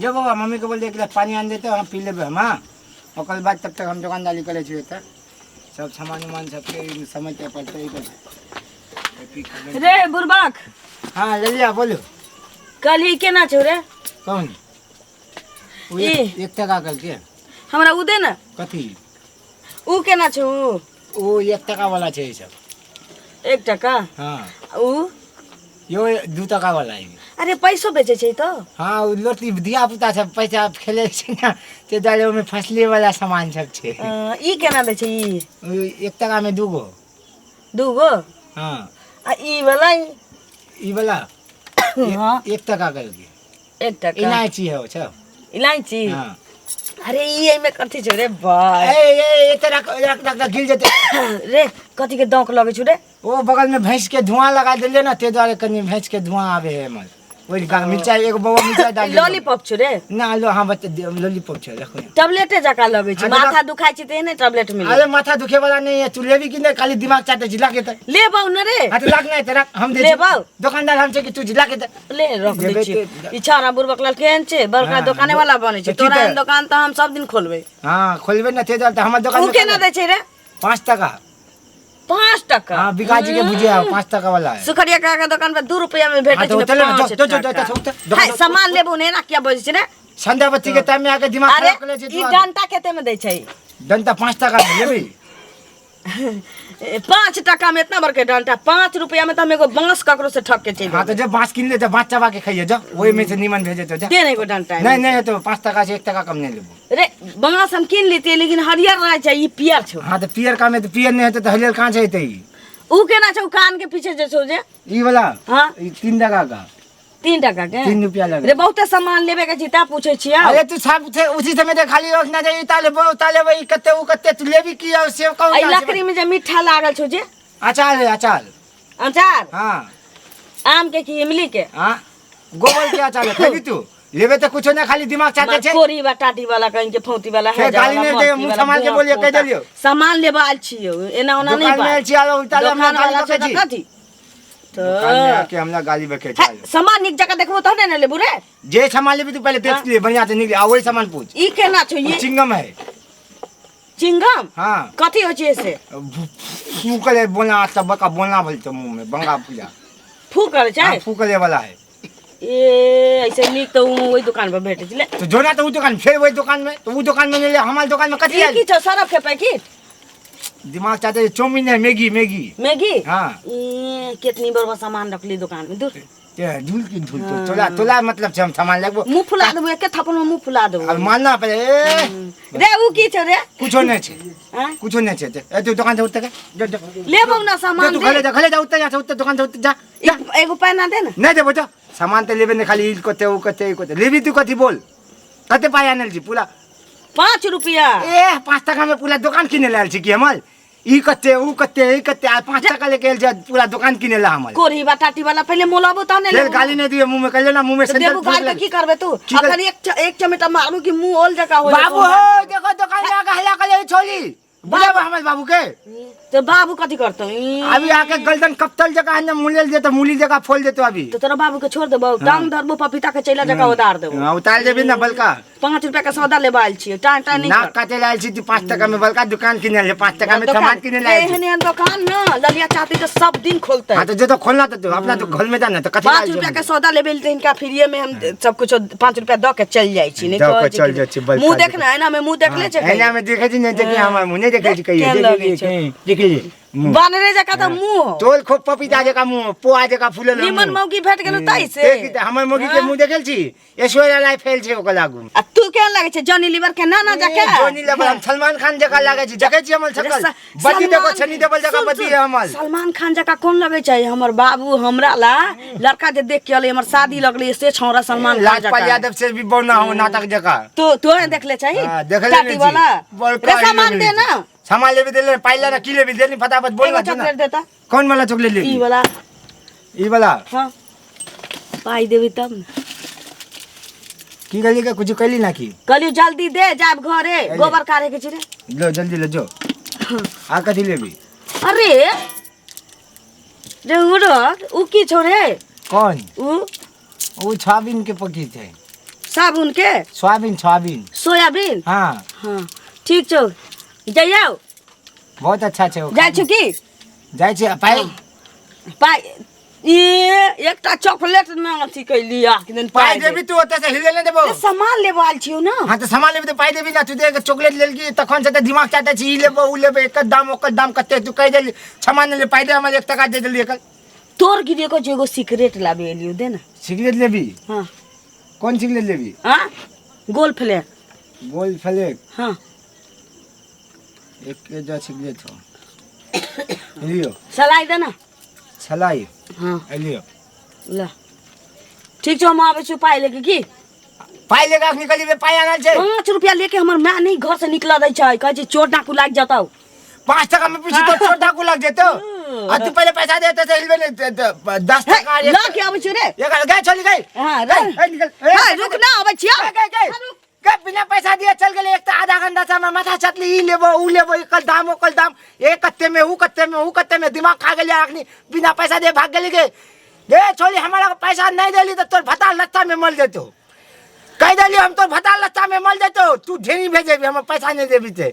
जो बाबा मम्मी को बोल दे एक गिलास पानी आन देते हम पी लेबे हम हाँ और कल बाद तब तक हम दुकानदारी करे छे त सब सामान उमान सबके समझते पड़ते ही रे बुरबाक हाँ ललिया बोलो कल ही केना छौ रे कौन एक टका कल के हमरा उ दे ना कथी उ केना छौ वो 1 टका वाला छे सब 1 टका हाँ उ यो 2 टका वाला है अरे पैसो बेचे छै तो हाँ उ लोटी दिया पुता सब पैसा खेले छै ना ते दाले में फसले वाला सामान सब छे ई केना दे छै ई 1 टका में 2 गो हाँ आ ई वाला हाँ 1 टका करके 1 टका इलायची है सब इलायची हाँ अरे ई में कथि छौ रे भाई ए तेरा रख गिर जते रे कथि के दौक लगे छु रे ओ बगल में भैंस के धुआं लगा देले ना ते द्वारे कनी भैंस के धुआं आवे है मल ओइ मिर्चाई एगो बवा मिर्चाई डाल लॉलीपॉप छु रे ना लो हां बत लॉलीपॉप छ देखो टैबलेट जका लगे छै माथा दुखाय छै ते ने टैबलेट मिले अरे माथा दुखे वाला नहीं है तू लेबी कि नहीं खाली दिमाग चाटे जिला के त ले बाऊ न रे हां तो लाग नहीं तेरा हम दे ले बाऊ दुकानदार हम छे कि तू जिला के त ले रख दे छी ई छारा बुरबक लाल केहन छै बड़का दुकाने वाला बने छै तोरा दुकान त हम सब दिन खोलबे हां खोलबे न थे त हमर दुकान उ केना दे छै रे 5 टका 5 टका हां बिकाजी के भुजिया 5 टका वाला है सुखड़िया का दुकान पे 2 रुपया में भेटे छै हां सामान लेबो ने ना क्या बोझ छै रे संध्या बत्ती के टाइम में आके दिमाग खराब कर ले छै ई डंटा केते में दे छै डंटा 5 टका में लेबी 5 टका में इतना बड़के डंटा 5 रुपया में त हम एगो बांस ककरो से ठक के चल हां तो जब बांस किन ले त बांस चबा के खाइए जा ओई में से नीमन भेजे तो जा दे नहीं को डंटा नहीं तो 5 टका से 1 टका कम नहीं लेबो रे बांस हम किन लेते लेकिन हरियर रह छै ई पियर छौ हां तो पियर का में तो पियर नहीं है तो हरियर कहां छै तई उ केना छौ कान के पीछे जे छौ जे ई वाला हां ई 3 टका का 3 टका के 3 रुपया लगे रे बहुते सामान लेबे के छिता पूछे छिया अरे तू सब थे उसी समय दे खाली रखना चाहिए ताले वही कत्ते उ कत्ते तू लेबी की और सेव कहू आई लकड़ी में जे मीठा लागल छौ जे अचार है अचार अचार हां आम के की इमली के हां गोबर के अचार है खबी तू लेबे तो कुछ ना खाली दिमाग चाटे छे कोरी बाटाटी वाला कहीं के फौती वाला है गाली नहीं दे मुंह संभाल के बोलिए कह देलियो सामान लेबा आल छियो एना ओना नहीं दुकान में आल छियो उल्टा दुकान वाला से कथि तो दुकान में आके हमला गाली बके चल सामान निक जगह देखबो तो ने लेबू रे जे सामान लेबी तू पहले देख ले बढ़िया से निकले आ वही सामान पूछ ई केना छौ ये चिंगम है चिंगम हां कथि हो छै से फूकले बोला सब का बोलना बोल तो मुंह में बंगा पूजा फूकल छै फूकले वाला है ए ऐसे निक तो वही दुकान पर भेटे छले तो जोना तो वो दुकान फिर वही दुकान में तो वो दुकान में ले हमारे दुकान में कथि है की छ सरफ के पैकेट दिमाग चाहते चौमिन है मैगी हां ए कितनी बड़ सामान रखली दुकान में दूर ते झूल की झूल तो तोला मतलब हम सामान लगबो मुंह फुला देबो एक थप्पड़ में मुंह फुला देबो अब मानना पड़े रे उ की छ रे कुछो नहीं छे हां कुछो नहीं छे ए तू दुकान से उठ के जा लेबो ना सामान तू खले जा उठ जा दुकान से उठ जा एगो पैना दे ना नहीं देबो जा सामान ते लेबे ने खाली इल कोते उ कोते लेबी तू कथि बोल कते पाई आनल छी पूरा 5 रुपया ए 5 टका में पूरा दुकान किने लाल छी की हमल ई कते उ कते 5 टका लेके आल जा पूरा दुकान किने ला हमल कोरी बाटाटी वाला पहले मोलाबो त ने ले गाली नहीं दिए मुंह में कहले ना मुंह में सेंटर देबो गाल के की करबे तू अखन एक चमेटा मारू की मुंह ओल जका हो बाबू हो देखो दुकान में आके हल्ला करे छोली बुलाओ हमर बाबू के तो बाबू कथि करतो अभी आके गलदन कप्तल जगह है मूली दे तो मूली जगह फोल दे तो अभी तो तेरा बाबू के छोड़ देबो टांग धरबो पपीता के चैला जगह उतार देबो उतार देबी ना बलका 5 रुपया का सौदा ले बाल छी टांग टांग नहीं ना काटे लाल छी 5 टका में बलका दुकान किने ले 5 टका में सामान किने लाल एहने दुकान ना ललिया चाहती तो सब दिन खोलता है हां तो जो तो खोलना तो अपना तो घर में जाना तो कथि 5 रुपया का सौदा ले बेलते इनका फ्री में हम सब कुछ 5 रुपया द के चल जाई छी नहीं तो चल जाई छी मुंह देखना है ना मैं मुंह देख ले छै है ना मैं देखे छी नहीं देखे हम मुंह नहीं देखे छी कहिए देख ली बानरे जका त मुंह तोल खूब पपीता जका मुंह पोआ जका फूलल निमन मौगी भेट गेल ताई से हमर मौगी के मुंह देखल छी ऐश्वर्या राय फेल छै ओकर लागू आ तू केहन लागे छै जॉनी लीवर के नाना जका जॉनी लीवर हम सलमान खान जका लागे छी जके छी हमर शकल बदी देखो छनी देबल जका बदी है हमर सलमान खान जका कोन लागे छै हमर बाबू हमरा ला लड़का जे देख के आले हमर शादी लगले से छौरा सलमान खान जका लाजपाल यादव से भी बौना हो नाटक जका तो देख ले छै हां देख ले टाटी वाला रे सामान दे ना सामान लेबे दे ले पाइला ना की लेबे देनी फटाफट बोल ना चॉकलेट देता कौन वाला चॉकलेट ले ई वाला हां पाई देबी तब की गली का कुछ कहली ना की कहली जल्दी दे जाब घरे गोबर काढ़े के छी रे लो जल्दी ले जो आ कथि लेबी अरे रे उड़ उ की छोरे कौन उ वो छाबिन के पकी थे साबुन के सोयाबीन सोयाबीन सोयाबीन हाँ हाँ ठीक छौ जाइयो बहुत अच्छा छै जाइ छु की जाइ छी पाइ पाइ ये एकटा चॉकलेट ना अथी कैली आख दिन पाइ देबी तू ओतऽ से हिले नहि देबो सामान लेबो आयल छियौ ना हाँ तो सामान लेबी तो पाइ देबी ना तू देख चॉकलेट लेल की तखन से तो दिमाग चाहते छी ई लेबो उ लेबो एकर दाम ओकर दाम कते तू कह देली सामान ले पाइ दे हमर 1 टका दे देली एकर तोर गिरे को जो एगो सिगरेट लाबे एलियो दे ना सिगरेट लेबी हाँ कौन सिगरेट लेबी हाँ गोल फ्लैग गोल फ्लैग हाँ एक के जो सिगरेट हो लियो सलाई दे ना छलाई हाँ लियो ल ठीक छौ हम आबै छु पाइ लेके की पाइ लेके निकली बे पाइ आनल छै 5 रुपया लेके हमर माँ नहीं घर से निकला दै छै कहै छै चोर डाकू लाग जताऊ 5 टका में पीछे तो छोटा को लग जेतो आ तू पहले पैसा देते से हिलबे नहीं 10 टका ला के आबै छु रे ये गए चली गई हाँ निकल हाँ रुक ना आबै छियौ गए बिना पैसा दिए चल गेले एक तो आधा घंटा से मैं माथा चतली ई लेबो उ लेबो एकर दाम ओकर दाम एक कत्ते में उ कत्ते में उ कत्ते में दिमाग खा गेली आखनी बिना पैसा दे भाग गेली के दे छोड़ी हमारा पैसा नहीं देली तो तोर भता लत्ता में मल जेतो कह देली हम तोर भता लत्ता में मल जेतो तू ढेरी भेजेबी हम पैसा नहीं देबी ते